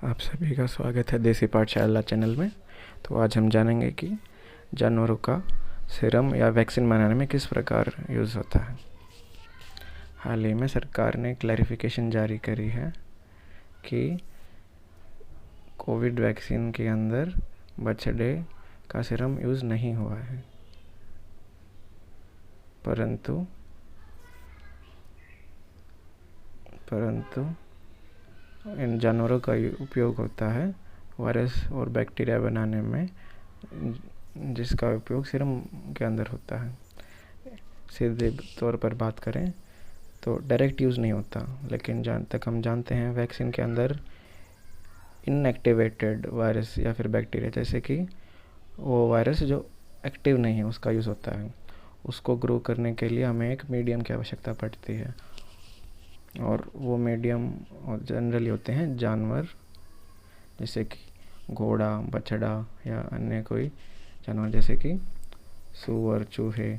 आप सभी का स्वागत है देसी पाठशाला चैनल में। तो आज हम जानेंगे कि जानवरों का सीरम या वैक्सीन बनाने में किस प्रकार यूज़ होता है। हाल ही में सरकार ने क्लैरिफिकेशन जारी करी है कि कोविड वैक्सीन के अंदर बछड़े का सीरम यूज़ नहीं हुआ है, परंतु इन जानवरों का उपयोग होता है वायरस और बैक्टीरिया बनाने में, जिसका उपयोग सीरम के अंदर होता है। सीधे तौर पर बात करें तो डायरेक्ट यूज़ नहीं होता, लेकिन जहाँ तक हम जानते हैं वैक्सीन के अंदर इनएक्टिवेटेड वायरस या फिर बैक्टीरिया, जैसे कि वो वायरस जो एक्टिव नहीं है उसका यूज़ होता है। उसको ग्रो करने के लिए हमें एक मीडियम की आवश्यकता पड़ती है, और वो मीडियम जनरली होते हैं जानवर, जैसे कि घोड़ा, बछड़ा या अन्य कोई जानवर जैसे कि सूअर, चूहे।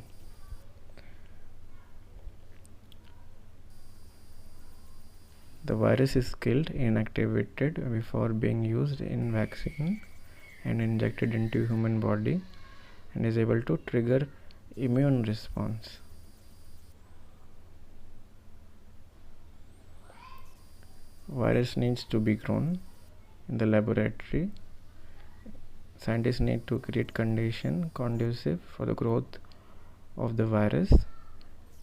The virus is killed, inactivated before being used in vaccine and injected into human body and is able to trigger immune response. Virus needs to be grown in the laboratory. Scientists need to create condition conducive for the growth of the virus,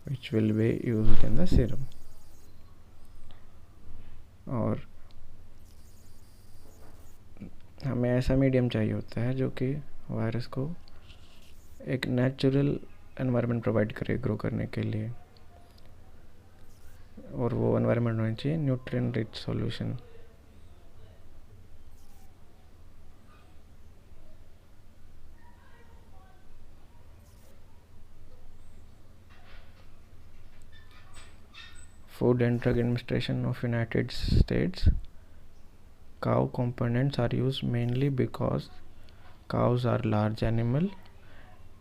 which will be used in the serum. और हमें ऐसा medium चाहिए होता है जो कि virus को एक नेचुरल एनवायरनमेंट प्रोवाइड करे ग्रो करने के लिए, और वो एनवायरनमेंट होना चाहिए nutrient rich solution. Food and Drug Administration of United States, cow components are used mainly because cows are large animal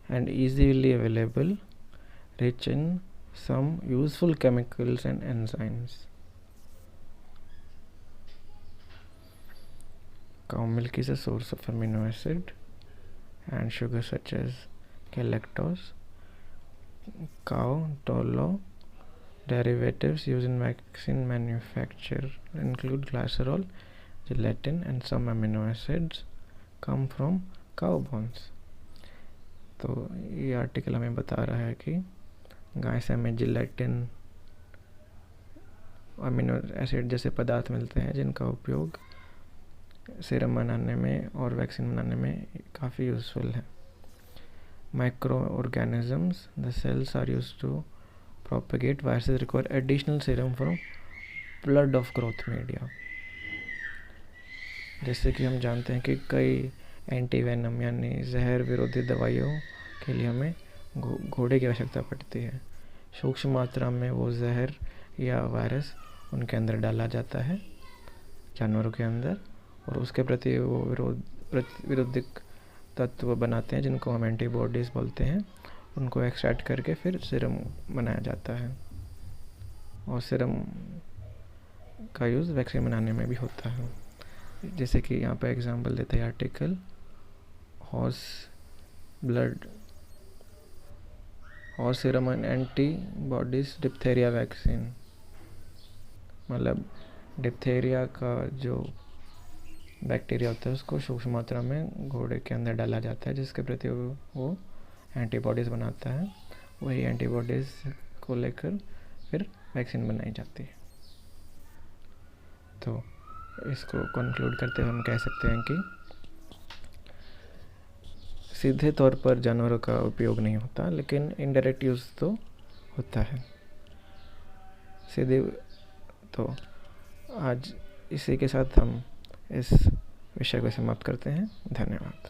and easily available, rich in some useful chemicals and enzymes. Cow milk is a source of amino acid and sugar such as galactose. Cow tallow derivatives used in vaccine manufacture include glycerol, gelatin, and some amino acids come from cow bones. तो ये article हमें बता रहा है कि गाय से हमें gelatin, amino acid जैसे पदार्थ मिलते हैं, जिनका उपयोग सीरम बनाने में और वैक्सीन बनाने में काफ़ी यूज़फुल है। Micro organisms, the cells are used to propagate viruses require additional serum from blood of growth media. जैसे कि हम जानते हैं कि कई एंटीवेनम यानी जहर विरोधी दवाइयों के लिए हमें घोड़े की आवश्यकता पड़ती है। सूक्ष्म मात्रा में वो जहर या वायरस उनके अंदर डाला जाता है, जानवरों के अंदर, और उसके प्रति वो विरोधक तत्व बनाते हैं जिनको हम एंटीबॉडीज़ बोलते हैं। उनको एक्सट्रैक्ट करके फिर सीरम बनाया जाता है, और सीरम का यूज़ वैक्सीन बनाने में भी होता है। जैसे कि यहाँ पे एग्जांपल देता है article, horse serum and antibodies diphtheria vaccine. मतलब डिप्थेरिया का जो बैक्टीरिया होता है उसको सूक्ष्म मात्रा में घोड़े के अंदर डाला जाता है, जिसके प्रति वो एंटीबॉडीज़ बनाता है। वही एंटीबॉडीज़ को लेकर फिर वैक्सीन बनाई जाती है। तो इसको कंक्लूड करते हुए हम कह सकते हैं कि सीधे तौर पर जानवरों का उपयोग नहीं होता, लेकिन इनडायरेक्ट यूज़ तो होता है। सीधे तो आज इसी के साथ हम इस विषय को समाप्त करते हैं। धन्यवाद।